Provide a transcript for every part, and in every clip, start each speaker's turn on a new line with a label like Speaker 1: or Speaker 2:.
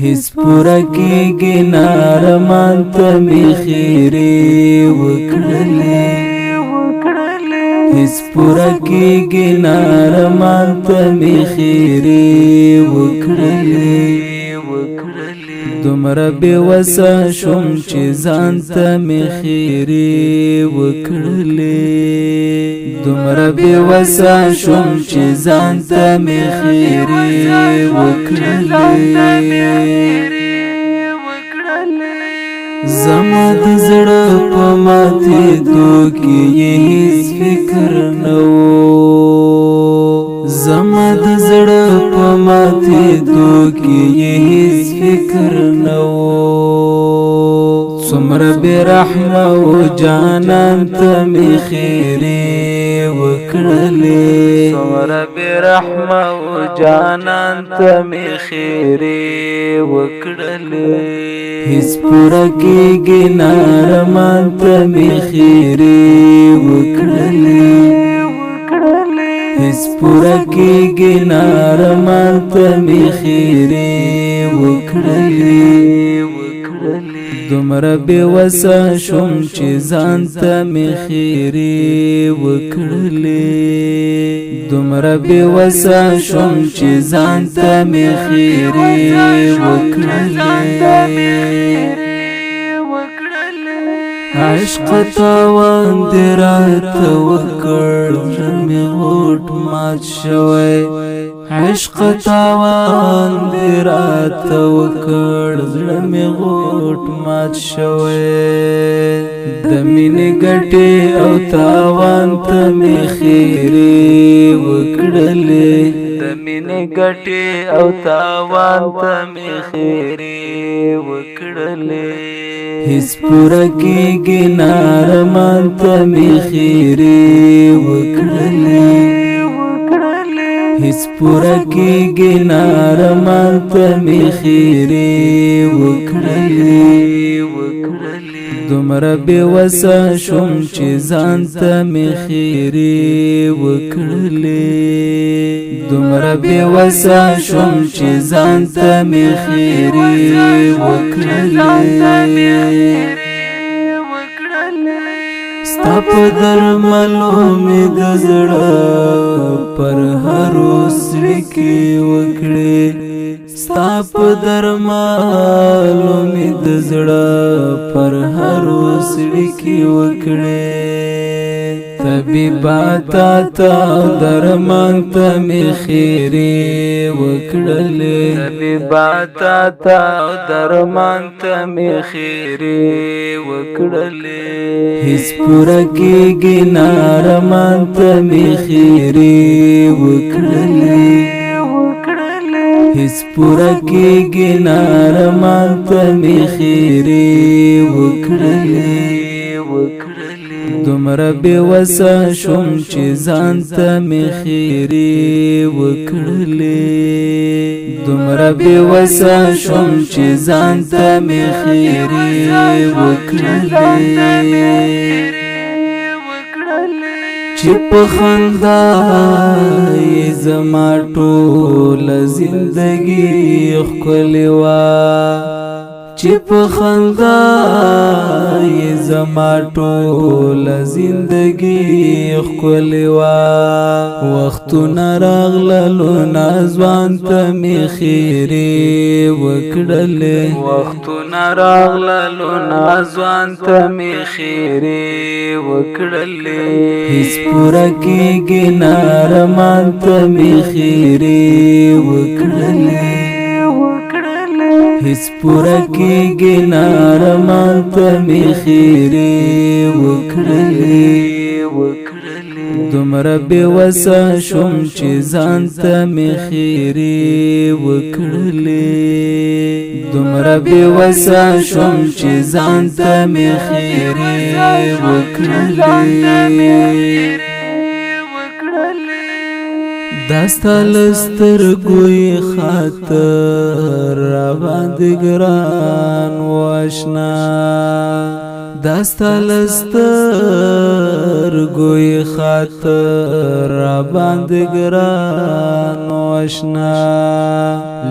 Speaker 1: هیڅ پورا کېږي نارمان ته مې خیرې وکړلې هیڅ پورا کېږي نارمان ته مې خیرې وکړلې دومره بې وسه شوم چې ځان ته مې خیرې وکړلې دومره بې وسه شوم چې ځان ته مې خیرې وکړلې زما د زړه په ماتېدو کې یې هېڅ فکر نه و زما د زړه په ماتېدو کې یې هېڅ فکر نه و څومره بې رحمه و جانان ته مې خیرې وکړلې څومره بې رحمه و جانان ته مې خیرې وکړلې هیڅ پورا کېږي نارمان ته مې خیرې وکړلې هیڅ پورا کېږي نارمان ته مې خیرې وکړلې دومره بې وسه شوم چې ځان ته مې خیرې وکړلې دومره بې وسه شوم چې ځان ته مې خیرې وکړلې عشق تاوان دې راته وکړ زړه مې غوټ مات شوی عشق تاوان دې راته وکړ زړه مې غوټ مات شوی د مینې ګټې او تاوان ته مې خیرې وکړلې د مینې ګټې او تاوان ته مې خیرې وکړلې هیڅ پورا کېږي نارمان ته مې خیرې وکړلې هیڅ پورا کېږي نارمان ته مې خیرې وکړلې دومره بې وسه شوم چې ځان ته مې خیرې وکړلې دومره بې وسه شوم چې ځان ته مې خیرې وکړلې ستا په درملو مې د زړه پر هرو سړکې وکړې ستا په درملو مې د زړه پر هرو سړکې وکړې طبیبا تا ته درمان ته مې خیرې وکړلې طبیبا تا ته درمان ته مې خیرې وکړلې هیڅ پورا کېږي نارمان ته مې خیرې وکړلې هیڅ پورا کېږي نارمان ته مې خیرې وکړلې دومره بې وسه شوم چې ځان ته مې خیرې وکړلې دومره بې وسه شوم چې ځان ته مې خیرې وکړلې چې په خندا یې زما ټوله زندګي ښکلې وه چې په خندا یې زما ټوله زندګي ښکلې وه وختونه راغللو ناځوان ته مې خیرې وکړلې وختونه راغللو ناځوان ته مې خیرې وکړلې هیڅ پورا کېږي نارمان ته مې خیرې وکړلې هیڅ پورا کېږي نارمان ته مې خیرې وکړلې دومره بې وسه شوم چې ځان ته مې خیرې وکړلې دومره بې وسه شوم چې ځان ته مې خیرې وکړلې داستا لسترګو یې خاطر را باندې ګران و اشنا داستا لستر گوی خاطر را باند گران واشنا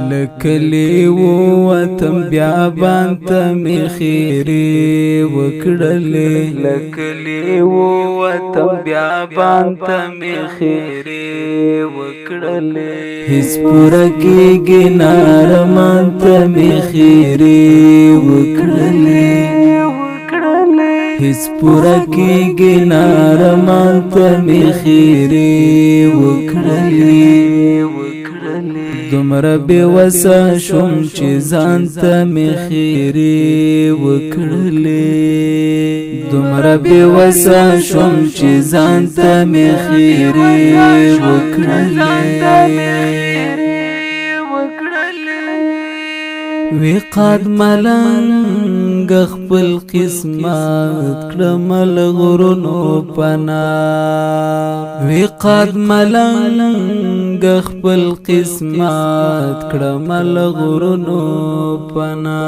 Speaker 1: لکلی ووتم بیا بانتا می خیری وکڑلی لکلی ووتم بیا بانتا می خیری وکڑلی هیس پورا کی گنار مانتا می خیری وکڑلی هیس پورا کی گنار مانتا می خیری وکڑلی دمر بی وسا شم چی زانتا می خیری وکڑلی دمر بی وسا شم چی زانتا می خیری وکڑلی وی قاد ملنگ خپل قسمت کرمل غرونو پنا وی قاد ملنگ خپل قسمت کرمل غرونو پنا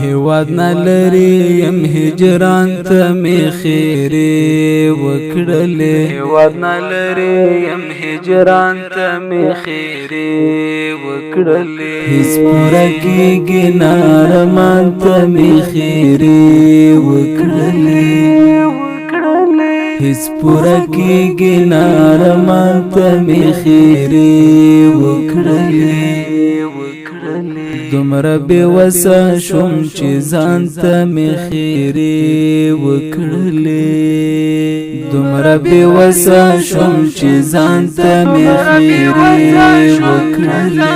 Speaker 1: هیواد نلری یم هجران تا می خیری وکڑلی هیواد نلری یم هجران تا می خیری وکڑلی هیس پورا کی گنار مانتا می خیری وکڑلی هیس پورا کی گنار مانتا می خیری وکڑلی دمر بی وسا شم چی زانتا می خیری وکڑلی دمر بی وسا شم چی زانتا می خیری وکڑلی